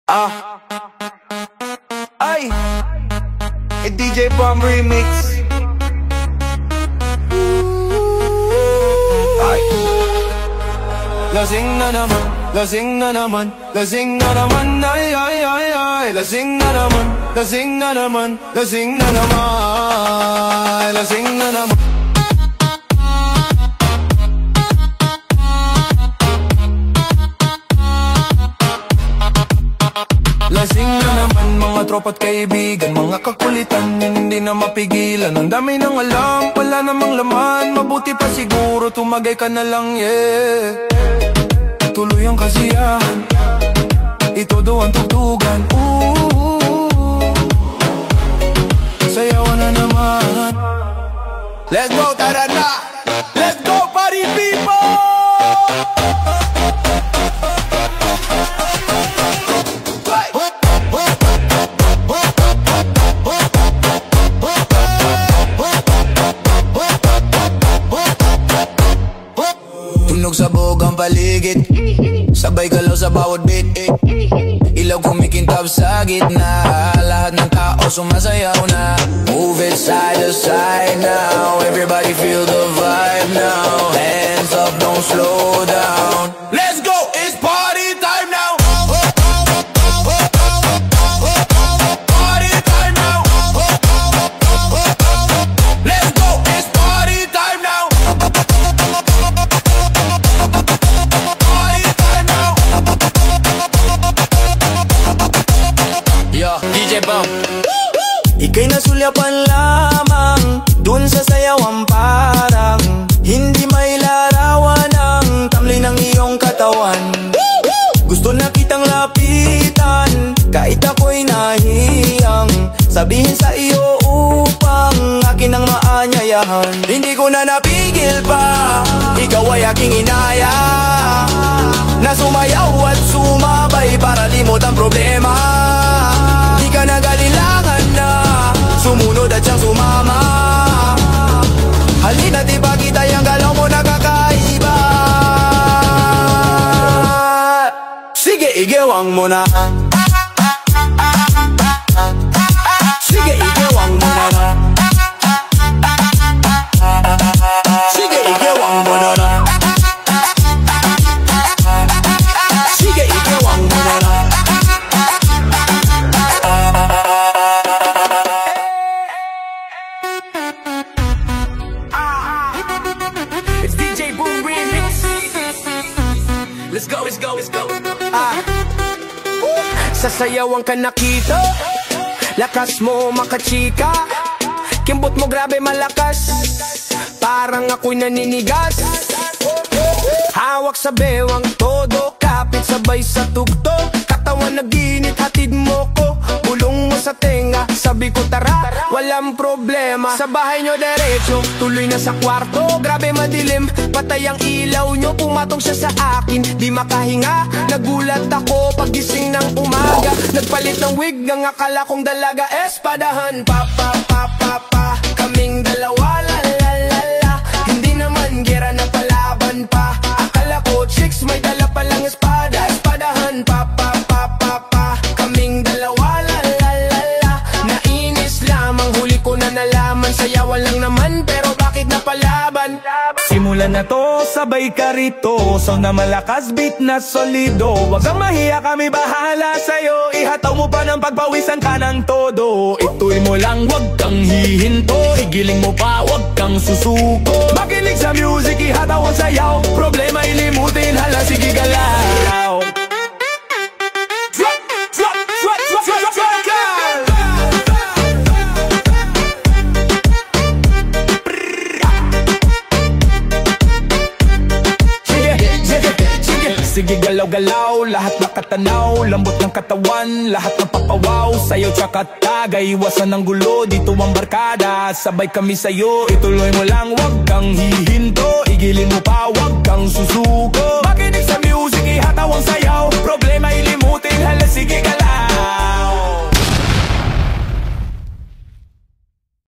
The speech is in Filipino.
Ay, DJ Bomb Remix. Ay, lasing na naman, lasing na naman, lasing na naman. Ay, ay, ay, ay, lasing na naman, lasing na naman, lasing na naman, lasing na naman. Lasing na naman mga tropa't kaibigan, mga kakulitan, hindi na mapigilan. Ang dami nang alam, wala namang laman. Mabuti pa siguro tumagay ka na lang, yeah. Tuloy ang kasiyahan, ito daw ang tugtugan. Sayawan na naman. Let's go, tara na! Let's go, party people! Sa buhok ang paligid, sabay galaw sa bawat beat. Ilaw kumikintab sa gitna, lahat ng tao sumasayaw na. Move it side to side now, everybody feel the vibe now. Hands up, don't slow down. Let's go, it's party time now. Party time now. Let's go, it's party time now. DJ Bomb. Ika'y nasulyapan lamang, dun sa sayawang parang hindi may larawan ang tamlay ng iyong katawan. Gusto na kitang lapitan, kahit ako'y nahiyang sabihin sa iyo upang akin ang maanyayahan. Hindi ko na napigil pa, ikaw ay aking inaya, na sumayaw at sumabay para limot ang problema. Di ka nagalilangan na sumunod at siyang sumama. Halina't ipakita yung galaw mo na kakaiba. Sige, igewang mo na. Sige, igewang mo na. Sige, igewang mo na. Sige, igewang mo na. It's DJ Boom Remix. Let's go, let's go, let's go. Sasayawan ka nakita, lakas mo makachika, kimbot mo grabe malakas, parang ako'y naninigas. Hawak sa bewang todo, kapit sabay sa tugtog, katawan naginit hatid mo ko, bulong mo sa tenga, sabi ko tara, walang problema. Sa bahay nyo derecho, tuloy na sa kwarto, grabe madilim, patay ang ilaw nyo, pumatong siya sa akin, di makahinga. Nagulat ako pagising ng umaga, nagpalit ng wig, ang akala kong dalaga, espadahan, pa pa pa pa pa, kaming dalawa, la la la la, hindi naman gera na palaban pa. Akala ko chicks may dala palang espada, espadahan, pa pa pa pa pa, kaming dalawa, la la la la. Nainis lamang, huli ko na nalaman, sayawan lang naman pero bakit napalaban? Simulan na to, sabay ka rito, sound na malakas, beat na solido. Wag kang mahiya, kami bahala sa'yo, ihataw mo pa ng pagpawisan ka ng todo. Ituloy mo lang, wag kang hihinto, igiling mo pa, wag kang susuko. Makinig sa music, ihataw ang sayaw, problema ilimutin, hala sige galaw. Sige galaw-galaw, lahat nakatanaw, lambot ng katawan, lahat ng papawaw, sayaw tsaka tagay, iwasan ng gulo, dito ang barkada, sabay kami sayo, ituloy mo lang, wag kang hihinto, igilin mo pa, wag kang susuko. Makinig sa music, ihataw ang sayaw, problema ilimutin, hala sige galaw.